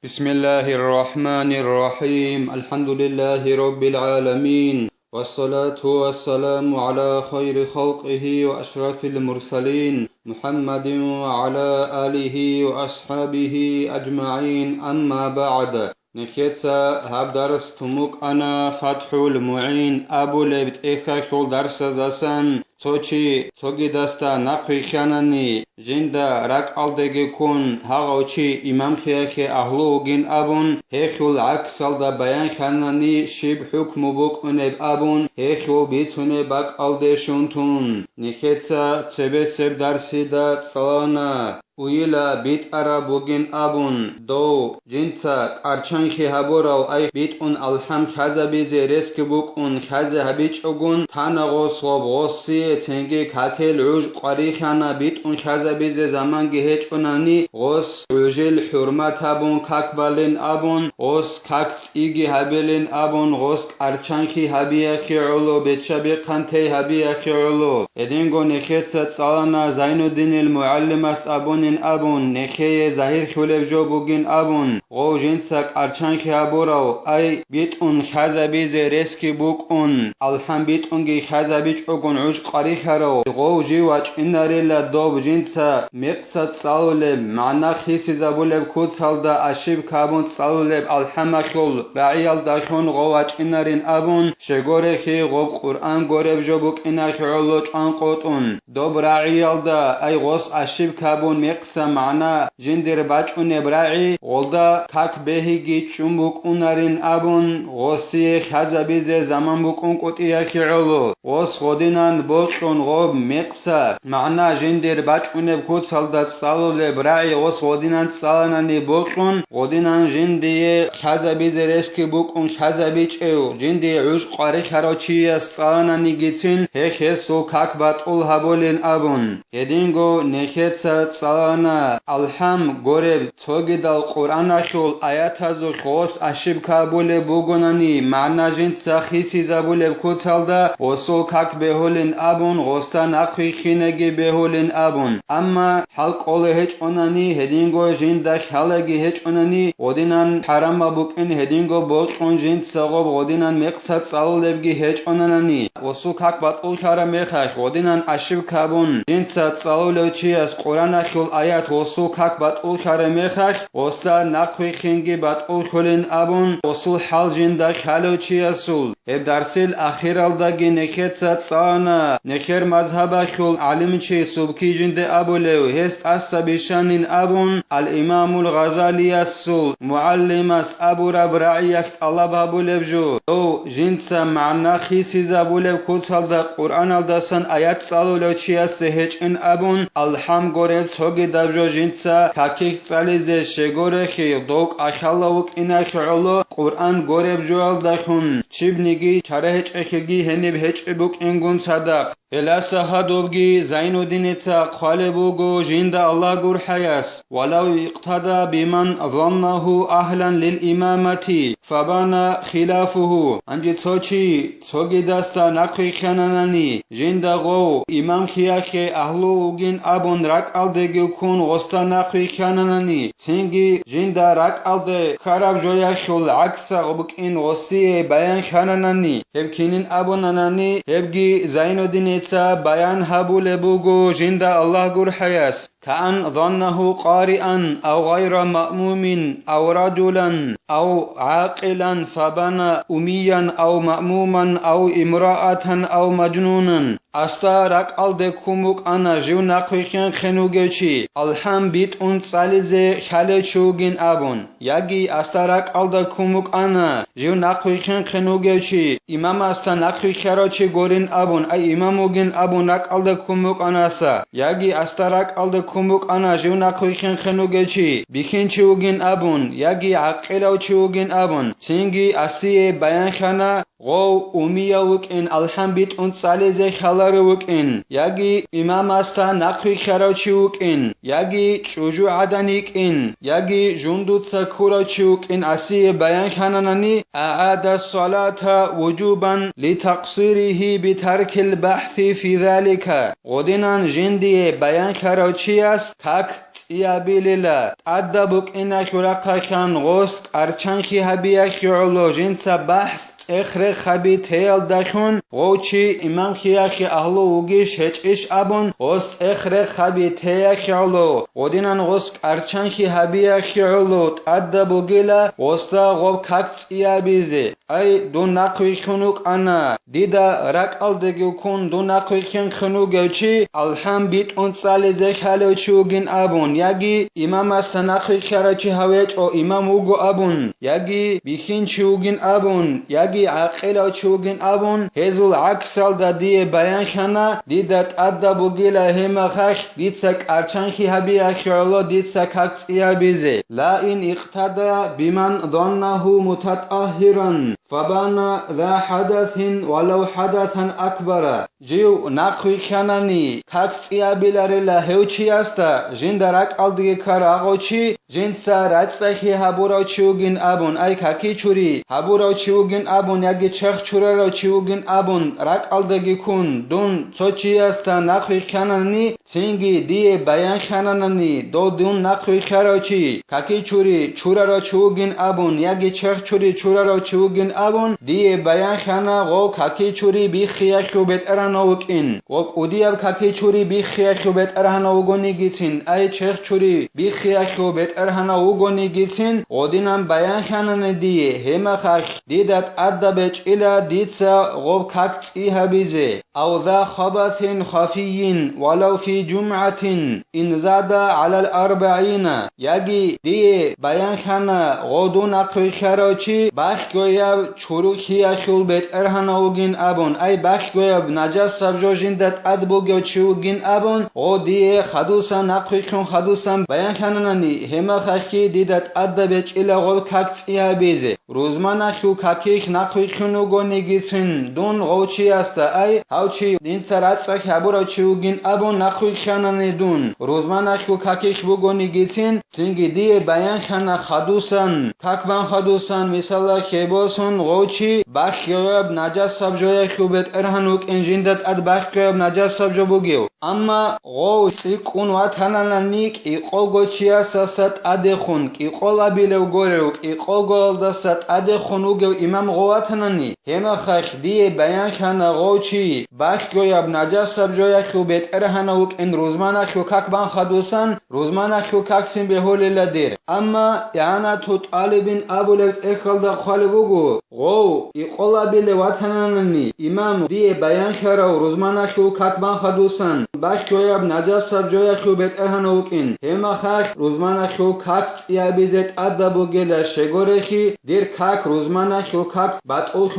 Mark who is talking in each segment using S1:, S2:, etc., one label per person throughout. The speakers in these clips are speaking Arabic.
S1: بسم الله الرحمن الرحيم الحمد لله رب العالمين والصلاة والسلام على خير خلقه وأشرف المرسلين محمد وعلى آله وأصحابه أجمعين أما بعد نخيتسا هاب درس تموك أنا فتح المعين أبو لبت إخاخول درس زسان توچی توگی دستا نخوی خانانی جندا رک آلدگی کن هاوچی امام خیاخی اهلوگین ابون هیخول عکسال دا بیان خانانی شیب حکم بوک انب ابون هیخو بیتونه باک آلدشونتون نخیتسا تسبه سب درسی دا تسالانا ویلا بیت عربوگین ابون دو جنسا قرچانخی هبوراو ای بیت اون الحم خزبی زیرسک بوک اون خزه هبیچ اگون تانغو صوب غصی تنگی کاکل عوج قریخانا بیت اون خزبیز زمان گهچ اونانی غص عوجل حرمت هبون کاکبالین ابون غص کاکت ایگی هبیلین ابون غص ارچانخی هبیخی علو بچبی قنتی هبیخی علو ادینگو نخیت سالانا زین الدین المعلم اس ابونین ابون نخیه ظاهر خولب جو بوگین ابون غو جنسک ارچانخی هبوراو ای بیت اون خزبیز رسکی بوک اون الحم بیت اونگی خزبیچ اگون عوج قريخرو غو جيواج إناريلا دوب جنسا مقصد صالولب معنا خيسي زابولب كود صالدا أشيب كابون صالولب الحمخول رعيال داشون غواج إنارين أبون شغورخي غوب قرآن غورب جوبوك إناخي علوج أنقوتون دوب رعيال دا أي غوص أشيب كابون مقصا معنا جندر باج أنب رعي غولدا كاك بهيجي چنبوك أنارين أبون غوصي خزبيز زمان بوك أنقوت إياخي علو غوص غودينان بوشون غوب مقصا معنا جندر باج أنب كود صالدات صالولب رعي غوص غودينان صالاناني بوشون غودينان جندي خزبيز رسكي بوك أن خزبيج ايو جندي عوش قاري خراچي صالاناني گيتين هخسو كاك بات أول هبولين أبون يدينغو نخيتسا صالانا الحم غورب توغي دال قرآن خول آيات هزو خوص أشيب كابول بوغوناني معنا جنسا خيسي زابولب كود صالدا وصول كاك بهولين أبون غوستا نخوي خينگي بهولين أبون أما حلق أولي هج أناني هدينغو جندش حلقي هج أناني غودينان حرام بوكين هدينغو بوشون جند ساغوب غودينان مقصد صالولبگي هج أناني وصول كاك بات أول خارا مخاش غودينان أشيب كابون جند ساد صالولو چي از قرآن خول آيات وصول كاك بات أول خارا مخاش غوستا نخوي خينگي بات أول خولين أبون وصول حال جندش حلو چي اسول اب درسيل أخيرال داگي نخيت ساد نخير مذهب خول علم چه سبكي جند أبو لو هست أصبشان أبون الإمام الغزالي السول معلم اس أبو رب رعيك الله بابو لبجو او جنس معنا خيسي زابو لب كوتال دا قرآن الدسان آيات سالو لو چيا سهج ان أبون الحم غورب توغي دبجو جنس كاكيك ساليزي شغورخي دوك أخلاوك إناخ علو قرآن غورب جوال دخون چبنگي چرهج اخيگي هنب هج ابوك انگون صدق الاسا هدوبگي زين الدينيتا قالبوغو جند الله غور حياس ولو اقتدى بمن ظنه أهلا للإمامة فبان خلافه انجي توغي دستا نقوي خاناناني جند غو إمام خياخي أهلوغين أبون رك ألدگي كون غستا نقوي خاناناني سنگي جند رك ألد خراب جويا خل عكسا غبك إن غسي بيان خاناناني هبكينين أبوناناني هبگي زين الدينيتا بيان هبو لبوغو جند الله غور حياس كأن ظنه قارئا أو غير مأموم أو رجلا أو عاقلا فبنى أميا أو مأموما أو امرأة أو مجنونا أستارك ألدكمك أنا جو نقويخن خنوغيشي الحم بيت أن صاليزي خاليشوغين أبون يجي أستارك ألدكمك أنا جو نقويخن خنوغيشي إمام أستا نقويخراچي غورين أبون أي إماموغين أبون رك ألدكمك أنا سا يجي أستارك ألدكمك أنا جو نقويخن خنوغيشي بيخنچوغين أبون يجي عقلاوچوغين أبون سنگي أسيه بيان خانا غو أمية وكين الحمبيت أنصاليزي خلار وكين ياجي إمام أستا نقوي خراوشي وكين ياجي چوجو عدنيك إن ياجي جندو تسكوراوشي وكين أسي بيان خاناناني أعاد الصلاة وجوبا لتقصيره بترك البحث في ذلك غدنان جندي بيان خراوشي است تاك تيابيللا أدبك إنا خلقا خان غوسك أرچانخي هبيا خيولو جنسا بحث اخر خبي تيل دخون غوچي امام خياخي اهلو وگيش هچ ابون غوست اخر خبي تيل خيولو غدينان غوسك ارچانخي هبيا خيولو تأدبو گيلا غوستا غوب كاكت يابيزي اي دو نقوي خنوك انا ديدا راك الدگو كون دو نقوي خنو گوچي الحم بيت انصالي زخالو چوگين ابون ياگي امام استنقوي خراچي هويچ او امام وگو ابون ياگي بيخين چوگين ابون ياگي عقيلة چوگين ابون هزول عكسال دا دي بيان خانا ديدت ادبو گيلا هما خخ ديتسك ارچانخي هبي اخيالو ديتسك حقس يابيزي لا ان اقتدى بمن ظنه متطهرا فبان ذا حدث ولو حدثا أكبر جيو نقوي خاناني كاكس يابيلارلا هوچي استا جندراك الدگي كاراغوچي جنسا راتسخي هبوراو چوگين ابون اي كاكي چوري هبوراو چوگين ابون ياگي چخ چوراراو چوگين ابون راك الدگي كون دون چوچي استا نقوي خاناني سينگي دي بيان خاناني دون نقوي خراوچي كاكي چوري چوراراو چوگين ابون ياگي چخ چوري چوراراو چوگين ابون دي بيان خانا غو كاكي چوري بي خياخو بيت ارانوك ان غو اودياب كاكي چوري بي خياخو بيت ارانوغو نيگيتين اي چخ چوري بي خياخو بيت ارانوغو نيگيتين اودينام بيان خانا دي هما خخ ديدت ادبچ الى ديتسا غو كاكتي هبيزي او ذا خبث خفي ولو في جمعة ان زاد على 40 ياگي دي بيان خانا غو دون اقوي خراوچي باخ گوياب چورو خياخول بيت ارهانوگين ابون اي باخ گوياب نجاس سبجوجين دت ادبو گوچوگين ابون او دي خدوسا نقوي خون خدوسا بيان خاناني هما خخي ديدت ادبچ الى غو كاكت يابيزي روزمانا خو كاكيخ نقوي خونوگو نيگيسن دون غوچي استا اي هاوچي دين تراتسخ هبورو چوگين ابون نقوي خاناني دون روزمانا خو كاكيخ بوگو نيگيسن تنگي دي بيان خانا خدوسان تاكبان خدوسان مثلا خيبوسون غوچي باخيوب نجاس سبجوي خوبت ارهانوك انجندت اد باخيوب نجاس سبجو بوگيو اما غو سيكون واتانانيك ايقول غوچيا ساسات ادخون ايقول ابيلو گوريوك ايقول گولداسات ادخونوگو امام غواتاناني هما خخ دي بيان خانا غوچي باخيوب نجاس سبجوي خوبت ارهانوك ان روزمانا خو كاكبان خدوسان روزمانا خو كاكسين بهول لدير اما اعانة طالب ابولك اخلد خالبوگو غو اقلابيل واتنانني امام دي بيان خراو روزمانا خو كاتبان خدوسان باش شويب نجاس سبجويا خو بيت ارهنوكين هما خاك روزمانا خو كاك يابيزت ادبو گلا شگورخي دير كاك روزمانا خو كاك باتول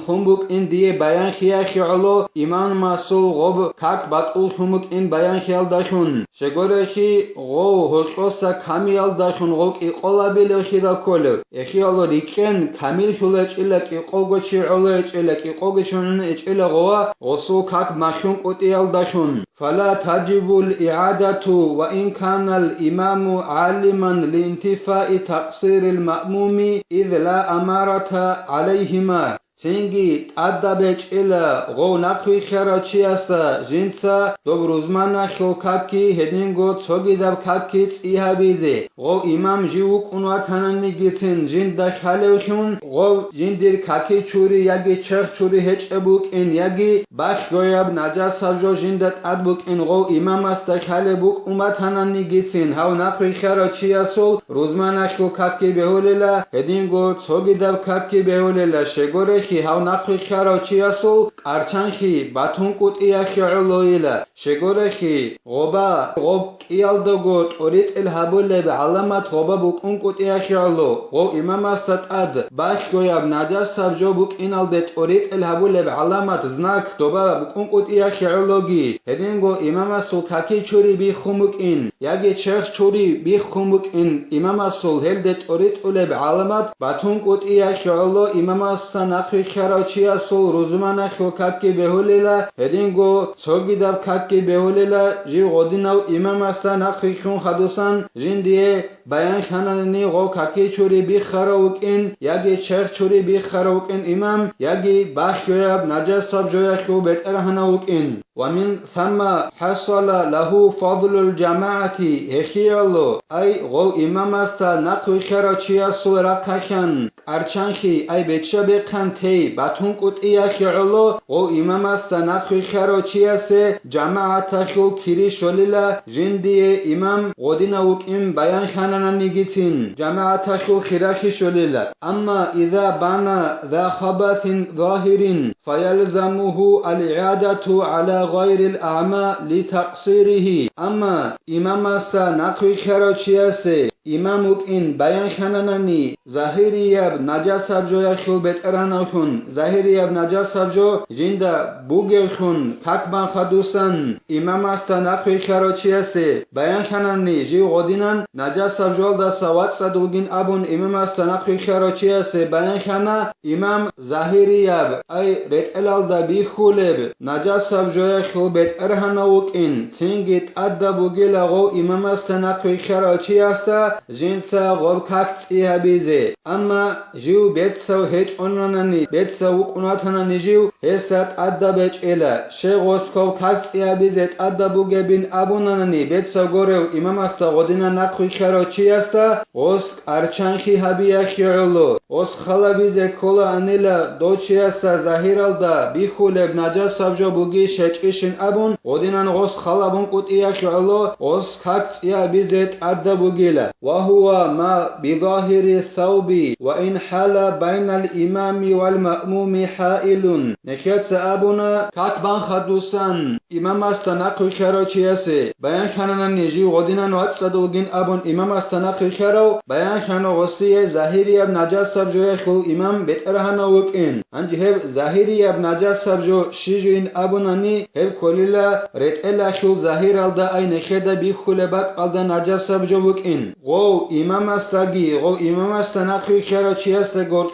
S1: خمبوك ان دي بيان خيا خيالو امام مسول غوب كاك باتول خمبوك ان بيان خيال داشون شگورخي غو هوقوسا كاميال داشون غوك اقلابيل خيدا كولو اخيالو ريكن كاميل شولچ الك اقوگوچي علچ الك اقوگچون اچ الغوا غسو كاك ماشون قوتيال داشون فلا تجب الإعادة وإن كان الإمام عالما لانتفاء تقصير المأموم إذ لا أمارة عليهما سينجي أدبج إلى غو نقوي خراچي استا جنسا دوب روزمانا خو كاكي هدنگو تسوگي دب كاكي تسيها بيزي غو إمام جيوك انواتانني گيتن جن دا خالو خون غو جن دير كاكي چوري ياگي چخ چوري هچ ابوك ان ياگي باش گوياب نجا سبجو جن دت ادبوك ان غو إمام استا خالو بوك انواتانني گيتن هاو نقوي خراچي اسول روزمانا خو كاكي بهوللا هدنگو تسوگي دب كاكي بهوللا شگوره خي هاو نقوي خراچي اسول ارچانخي باتون قوتيا خيعلويلا شگورخي غوبا غوب قيالدوغوت اوريت الهابول بعلامات غوبا بوكون قوتيا خيعلو غو امام استات اد باش گوياب نجاس سبجو بوك انالدت اوريت الهابول بعلامات زناك دوبا بوكون قوتيا خيعلوگي هدينگو امام اسول كاكي چوري بي خموك ان ياگي چخ چوري بي خموك ان امام اسول هلدت اوريت اول بعلامات باتون قوتيا خيعلو امام استا نقوي نخوی خراچی سول روزمانه خو ککی بهولیلا هدینگو چوگی دب ککی بهولیلا جی غدینو امام است نخوی خون خدوسان جندیه بیان خاننی غو ککی چوری بخروک این یگی چرخ چوری بخروک این امام یگی بخیاب نجاسب جوی خو بهتر هنوک این ومن ثم حصل له فضل الجماعة هخيالو أي غو إمام است نقوي خراچي سول رقخن أرچنخي أي بيتشا بقن تي باتون قط إياخي علو غو إمام است نقوي خراچي سي جماعة خو كيري شوليلا جندي إمام غدنا وكئم بيان خاننا نيجيتين جماعة خو خراخي شوليلا أما إذا بان ذا خبث ظاهر فيلزمه الإعادة على غير الأعمى لتقصيره أما إمام است نقوي خراچي سي اماموك این بیان خاننانی ظاهریاب نجاسب جو خل بیت ارانخون ظاهریاب نجاسب جو جنده بوگخون ککبان خدوسن امام است نقوی خراچی سه بیان خاننانی جی غدینن نجاسب جو دا سوات صدوگین ابون امام است نقوی خراچی سه بیان خانه امام ظاهریاب ای رت الال دا بی خولب نجاسب جو خل بیت ارانوک این تینگیت ادبوگیل غو امام است نقوی خراچی است جنسا غوب كاكت إيها بيزي أما جيو بيتسو هيج أناناني بيتسو وقناتاناني جيو هستات أدى بيج إلا شيغوس كو كاكت إيها بيزي تأدى بوغبين أبوناناني بيتسو غوريو إمام استا غدنا نقوي خيرو چي استا غوس أرچانخي هبيا خيرولو غوس خلا بيزي كولا أنيلا دو چي استا ظاهرال دا بيخولب نجاس سبجو بوغي شيج إشن أبون غدنا غوس خلا بون قد إيها خيرولو غوس كاكت إيها بيزي تأدى بوغيلا وهو ما بظاهر الثوب وإن حال بين الإمام والمأموم حائل نكيت أبونا كاتبان خدوسان إمام استناقل خيرو چيسي بيان خاننا نجي غدنا نوات صدوغين أبون إمام استناقل خيرو بيان خانو غصية ظاهري اب نجاس سبجو خل إمام بيترهنا وكين انجي هب ظاهري اب نجاس سبجو شيجوين أبوناني هب كوليلا رت إلا خل ظاهر الدا أي نخيدا بيخولبات الدا نجاس سبجو وكين غو إمام استاگی غو إمام استناقی خراچی است گرد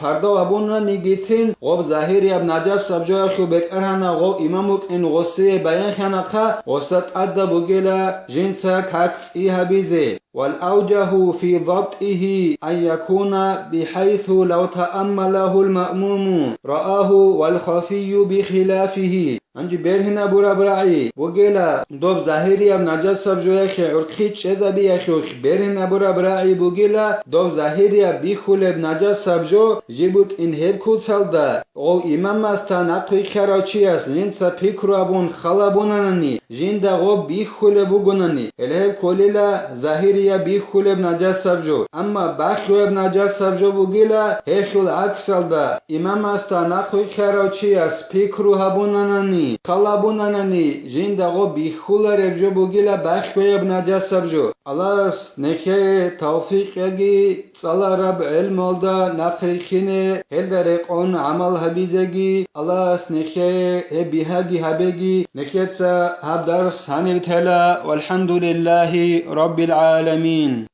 S1: پردا ابون نیگیتین غو ظاهری اب نجاس سبجای خو بیت ارهنا غو إماموک این غصه بیان خنقه غصت عده بگیلا جنسا ککس ایها بیزه والأوجه في ضبطه أن يكون بحيث لو تأمله المأموم رآه والخفي بخلافه انجي برهنا برا برعي بوغيلا دوب ظاهري اب نجاس سبجويا خي ارخيت شزبي اخوخ برهنا برا برعي بوغيلا دوب ظاهري اب بيخول اب نجاس سبجو جيبوك ان هب كوتسالدا او امام استا نقوي خراچي اس نينسا فكرو ابون خلابونانني جيندا غو بيخول بوغوناني الهب كوليلا ظاهري اب بيخول اب نجاس سبجو اما باخو اب نجاس سبجو بوغيلا هيخول عكسالدا امام استا نقوي خراچي اس فكرو هبونانني خلابونانني جيندا غو بيخولا ربجو بوغيلا باخويب نجاس سبجو الله نكه توفيق يجي صلى رب علم الدا نخيخينه هل درقون عمل حبيزگي الله نكه بيهاگي حبيگي نكه هب درس هني تلا والحمد لله رب العالمين.